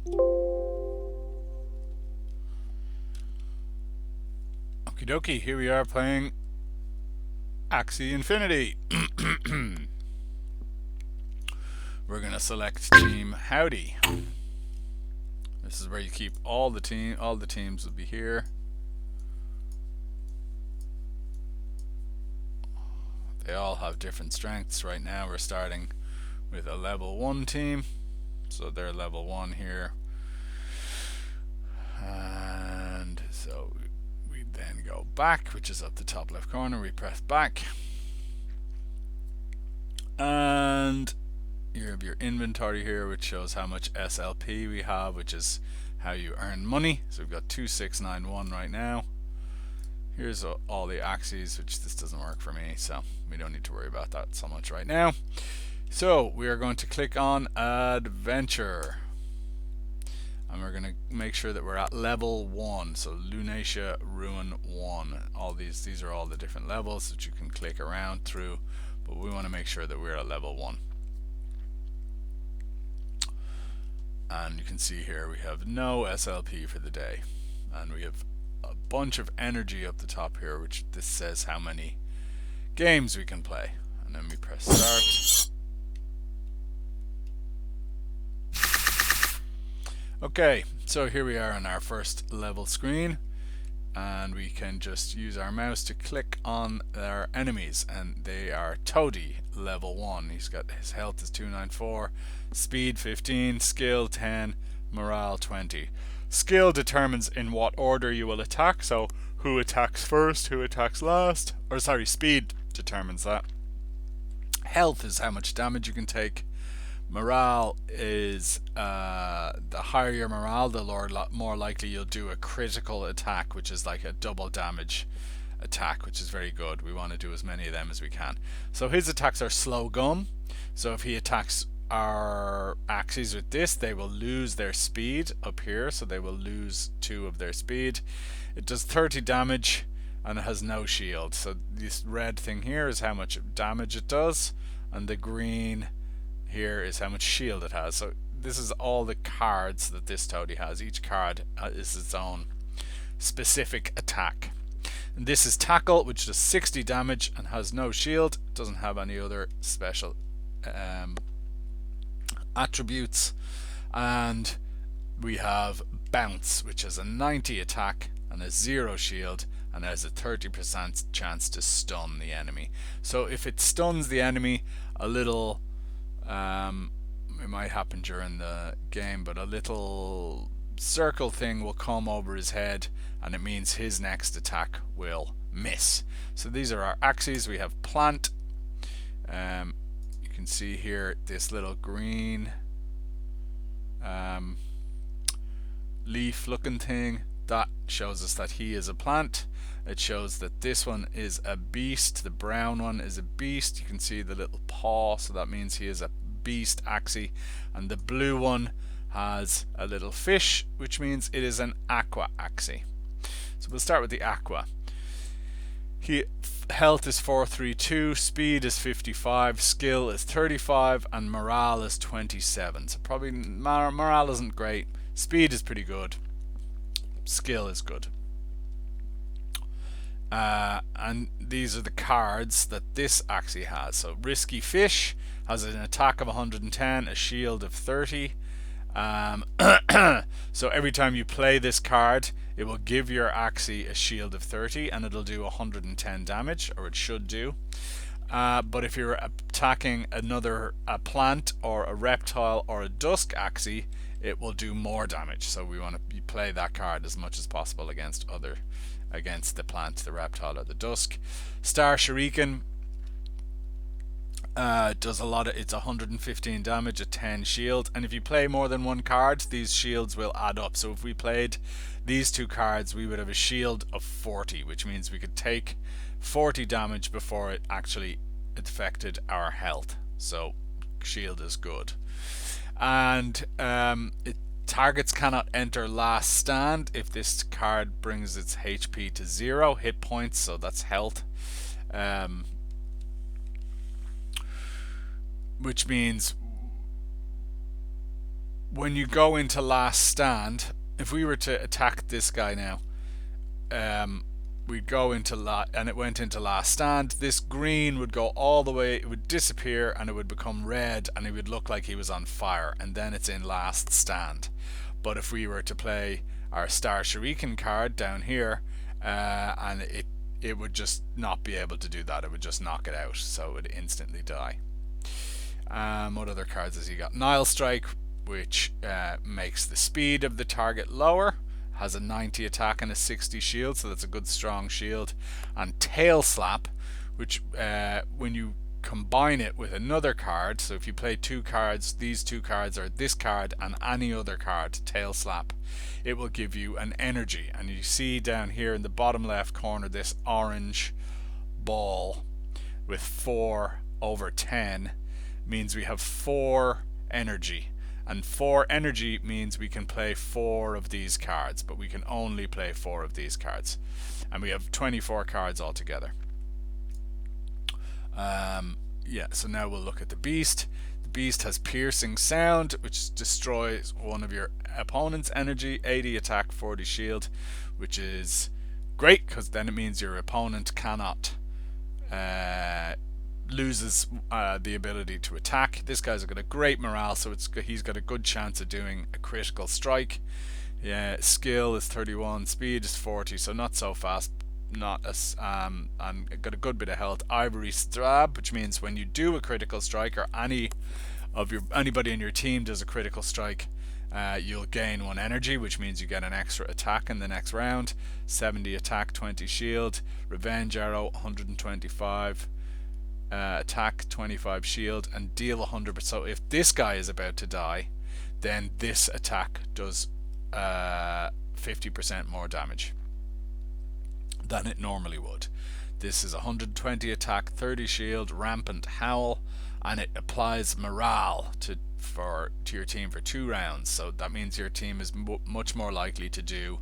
Okie dokie, here we are playing Axie Infinity. We're gonna select Team Howdy. This is where you keep all the teams will be here. They all have different strengths. Right now we're starting with a level 1 team. So they're level 1 here. And so we then go back, which is up the top left corner. We press back. And you have your inventory here, which shows how much SLP we have, which is how you earn money. So we've got 2691 right now. Here's all the axes, which this doesn't work for me, so we don't need to worry about that so much right now. So we are going to click on Adventure, and we're going to make sure that we're at level 1. So Lunacia Ruin 1. All these are all the different levels that you can click around through, but we want to make sure that we're at level 1. And you can see here we have no SLP for the day, and we have a bunch of energy up the top here, which this says how many games we can play. And then we press start. Okay, so here we are on our first level screen, and we can just use our mouse to click on our enemies, and they are Toady, level 1. He's got, his health is 294, speed 15, skill 10, morale 20. Skill determines in what order you will attack, so who attacks first, who attacks last, or sorry, speed determines that. Health is how much damage you can take. Morale is the higher your morale, the more likely you'll do a critical attack, which is like a double damage attack, which is very good. We want to do as many of them as we can. So his attacks are slow gun, so if he attacks our axes with this, they will lose their speed up here, so they will lose 2 of their speed. It does 30 damage and it has no shield, so this red thing here is how much damage it does, and the green here is how much shield it has. So this is all the cards that this Toady has. Each card is its own specific attack. And this is tackle, which does 60 damage and has no shield. It doesn't have any other special attributes. And we have bounce, which has a 90 attack and a 0 shield, and has a 30% chance to stun the enemy. So if it stuns the enemy, a little it might happen during the game, but a little circle thing will come over his head, and it means his next attack will miss. So these are our axes. We have plant. You can see here this little green leaf looking thing that shows us that he is a plant. It shows that this one is a beast. The brown one is a beast. You can see the little paw, so that means he is a beast axie. And the blue one has a little fish, which means it is an aqua axie. So we'll start with the aqua. Health is 432, speed is 55, skill is 35, and morale is 27. So probably morale isn't great. Speed is pretty good. Skill is good. And these are the cards that this axie has. So Risky Fish has an attack of 110, a shield of 30. So every time you play this card, it will give your axie a shield of 30, and it'll do 110 damage, or it should do. But if you're attacking a plant or a reptile or a dusk axie, it will do more damage. So we want to play that card as much as possible against the plant, the reptile, or the dusk. Star Shuriken does a lot of, it's 115 damage, a 10 shield, and if you play more than one card, these shields will add up. So if we played these 2 cards, we would have a shield of 40, which means we could take 40 damage before it actually affected our health. So shield is good. And targets cannot enter last stand if this card brings its HP to 0 hit points, so that's health. Which means when you go into last stand, if we were to attack this guy now, we'd go into and it went into last stand, this green would go all the way, it would disappear, and it would become red, and it would look like he was on fire, and then it's in last stand. But if we were to play our Star Shuriken card down here, and it would just not be able to do that, it would just knock it out, so it would instantly die. What other cards has he got? Nile Strike, which makes the speed of the target lower, has a 90 attack and a 60 shield, so that's a good strong shield. And Tail Slap, which when you combine it with another card, so if you play two cards, these two cards are this card and any other card, Tail Slap, it will give you an energy. And you see down here in the bottom left corner this orange ball with 4/10 means we have 4 energy. And 4 energy means we can play 4 of these cards, but we can only play 4 of these cards. And we have 24 cards altogether. Yeah, so now we'll look at the Beast. The Beast has Piercing Sound, which destroys one of your opponent's energy, 80 attack, 40 shield, which is great because then it means your opponent cannot loses the ability to attack. This guy's got a great morale, so he's got a good chance of doing a critical strike. Yeah, skill is 31, speed is 40, so not so fast, not as and got a good bit of health. Ivory Stab, which means when you do a critical strike, or anybody in your team does a critical strike, you'll gain 1 energy, which means you get an extra attack in the next round. 70 attack, 20 shield. Revenge Arrow, 125 attack, 25 shield, and deal 100%. So if this guy is about to die, then this attack does 50% more damage than it normally would. This is 120 attack, 30 shield, rampant howl, and it applies morale to your team for 2 rounds. So that means your team is much more likely to do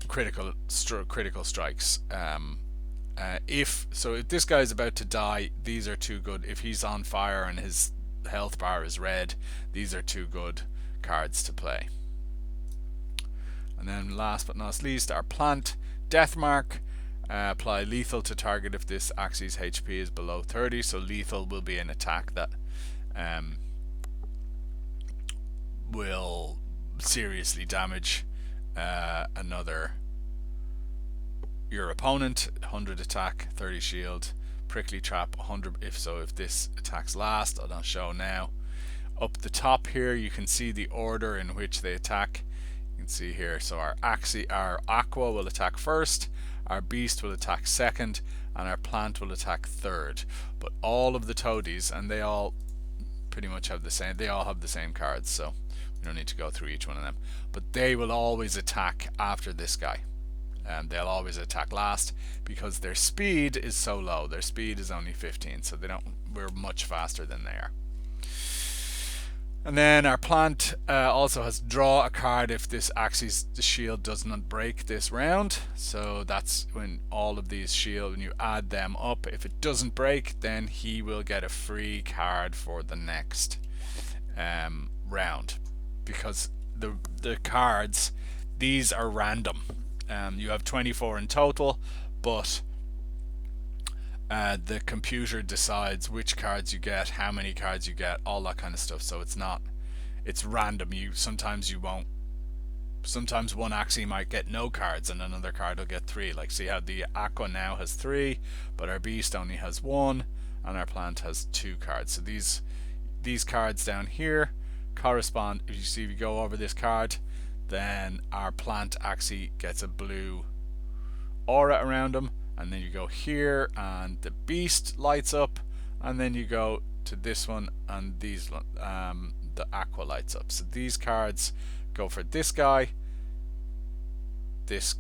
critical strikes. If this guy is about to die, these are 2 good. If he's on fire and his health bar is red, these are 2 good cards to play. And then last but not least, our plant, Deathmark. Apply lethal to target if this axie's HP is below 30. So lethal will be an attack that will seriously damage your opponent. 100 attack, 30 shield, prickly trap, 100 if this attacks last. I'll not show now. Up the top here you can see the order in which they attack. You can see here, so our aqua will attack first, our beast will attack second, and our plant will attack third. But all of the toadies, and they all pretty much have the same cards, so we don't need to go through each one of them, but they will always attack after this guy. They'll always attack last because their speed is so low. Their speed is only 15, so we're much faster than they are. And then our plant also has draw a card if this axie's shield does not break this round. So that's when all of these shield, when you add them up, if it doesn't break, then he will get a free card for the next round. Because the cards, these are random. You have 24 in total, but the computer decides which cards you get, how many cards you get, all that kind of stuff. So it's random. Sometimes one axie might get no cards and another card will get 3. Like, see how the aqua now has 3, but our beast only has 1, and our plant has 2 cards. So these cards down here correspond. If you go over this card, then our plant axie gets a blue aura around him, and then you go here and the beast lights up, and then you go to this one and the aqua lights up. So these cards go for this guy, these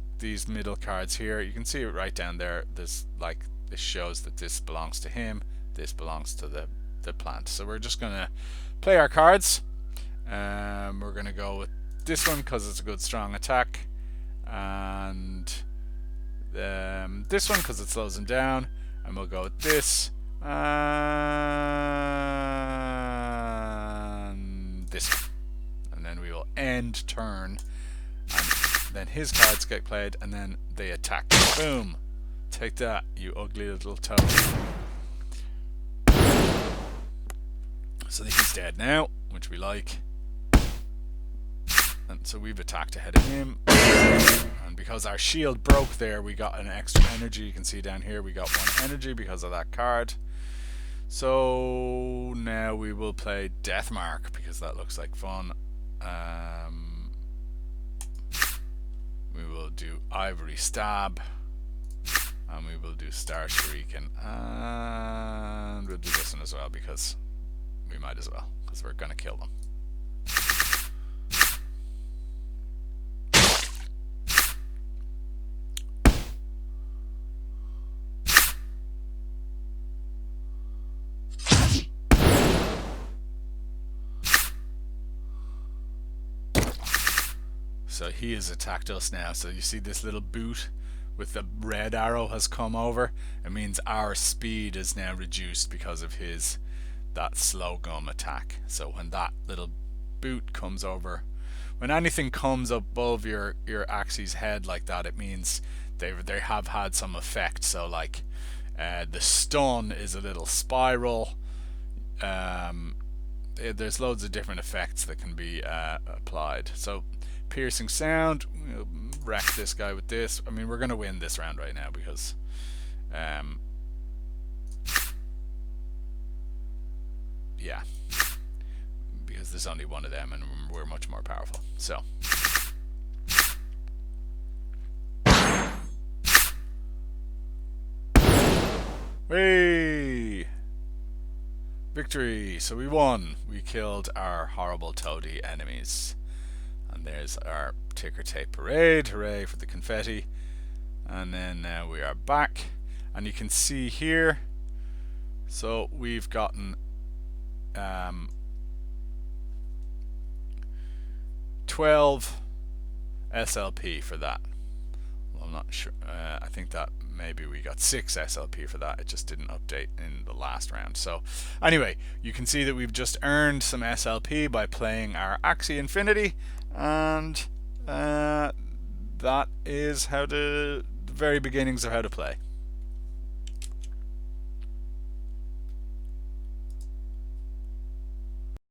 middle cards here, you can see it right down there. This shows that this belongs to him, this belongs to the plant. So we're just gonna play our cards. We're gonna go with this one because it's a good strong attack, and this one because it slows him down, and we'll go with this. end turn, and then his cards get played, and then they attack. Boom! Take that, you ugly little toad. So he's dead now, which we like. And so we've attacked ahead of him. And because our shield broke there, we got an extra energy. You can see down here we got 1 energy because of that card. So now we will play Deathmark because that looks like fun. We will do Ivory Stab. And we will do Star Shuriken. And we'll do this one as well because we might as well, because we're going to kill them. So he has attacked us now. So you see this little boot with the red arrow has come over. It means our speed is now reduced because of that slow gum attack. So when that little boot comes over, when anything comes above your axie's head like that, it means they have had some effect. So like the stun is a little spiral. There's loads of different effects that can be applied. So piercing sound, we'll wreck this guy with this. I mean, we're going to win this round right now because yeah, because there's only one of them and we're much more powerful. So hey, victory. So we won. We killed our horrible toady enemies. And there's our ticker tape parade. Hooray for the confetti. And then now we are back, and you can see here, so we've gotten 12 SLP for that. Well, I'm not sure. I think that maybe we got 6 SLP for that. It just didn't update in the last round. So anyway, you can see that we've just earned some SLP by playing our Axie Infinity, and that is the very beginnings of how to play.